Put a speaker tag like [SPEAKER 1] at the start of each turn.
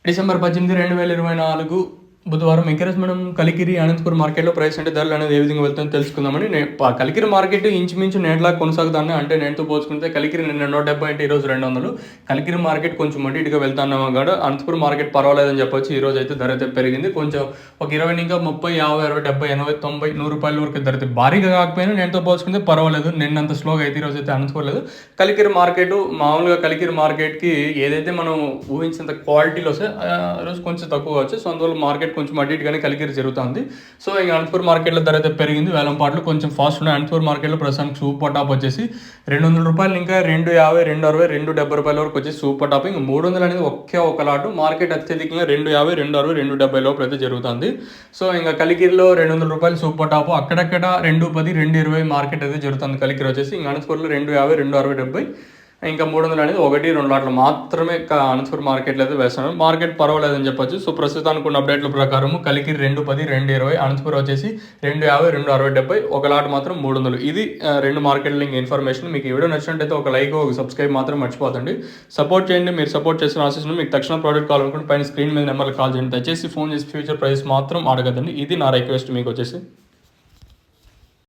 [SPEAKER 1] December 18, 2024 బుధవారం. ఈరోజు మనం కలికిరి అనంతపురం మార్కెట్లో ప్రైస్ అంటే ధరలు అనేది ఏ విధంగా వెళ్తుందో తెలుసుకుందామని. కలికిరి మార్కెట్ ఇంచుమించు నేటిలా కొనసాగుతాను. అంటే నేటితో పోల్చుకుంటే కలికిరి నిన్న 170 అంటే ఈరోజు 200. కలికిరి మార్కెట్ కొంచెం అటు ఇటుగా వెళ్తున్నాము కూడా. అనంతపురం మార్కెట్ పర్వాలేదని చెప్పొచ్చు. ఈ రోజు అయితే ధర అయితే పెరిగింది కొంచెం. ఒక 20 ఇంకా 30, 50, 60, 70, 80, 90, 100 రూపాయల వరకు ధర అయితే భారీగా కాకపోయినా నేటితో పోల్చుకుంటే పర్వాలేదు. నిన్నంత స్లోగా అయితే ఈరోజు అయితే అనుకోలేదు. కలికిరి మార్కెట్ మామూలుగా కలికిరి మార్కెట్కి ఏదైతే మనం ఊహించినంత క్వాలిటీలో వస్తే ఈరోజు కొంచెం తక్కువ వచ్చు. సో అందువల్ల మార్కెట్ కొంచెం అటు ఇటుగానే కలికిరి జరుగుతుంది. సో ఇంకా అనంతపురం మార్కెట్లో ధర అయితే పెరిగింది. వేలం పాటలు కొంచెం ఫాస్ట్ ఉన్నాయి. అనంతపురం మార్కెట్లో ప్రస్తుతానికి సూపర్ టాప్ వచ్చేసి 200 రూపాయలు ఇంకా 250, 260, 270 రూపాయల వరకు వచ్చేసి సూపర్ టాప్. ఇంకా 300 అనేది ఒకే ఒక లాటు. మార్కెట్ అత్యధికంగా 250, 260, 270 లోపల అయితే జరుగుతుంది. సో ఇంకా కలికిరిలో 200 రూపాయలు సూపర్ టాప్. అక్కడక్కడ 210, 220 మార్కెట్ అయితే జరుగుతుంది. కలికిరి వచ్చేసి ఇంకా అనంతపురంలో 250, 260, 70 ఇంకా 300 అనేది 1, 2 లాట్లు మాత్రమే అనంతపురం మార్కెట్లో అయితే వేస్తున్నారు. మార్కెట్ పర్వాలేదని చెప్పొచ్చు. సో ప్రస్తుతానికి ఉన్న అప్డేట్ల ప్రకారం కలికిరి 210, 220, అనంతపురం వచ్చేసి 250, 260, 70, ఒక లాట్ మాత్రం 300. ఇది రెండు మార్కెట్ల లింక్ ఇన్ఫర్మేషన్. మీకు ఈ వీడియో నచ్చినట్టయితే ఒక లైక్, ఒక సబ్స్క్రైబ్ మాత్రం మర్చిపోతండి. సపోర్ట్ చేయండి. మీరు సపోర్ట్ చేసిన ఆశిస్తున్నాను. మీకు తక్షణ ప్రోడక్ట్ కావాలనుకుంటే పైన స్క్రీన్ మీద నెంబర్కి కాల్ చేయండి. దయచేసి ఫోన్ చేసి ఫ్యూచర్ ప్రైస్ మాత్రం అడగదండి. ఇది నా రిక్వెస్ట్ మీకు వచ్చేసి.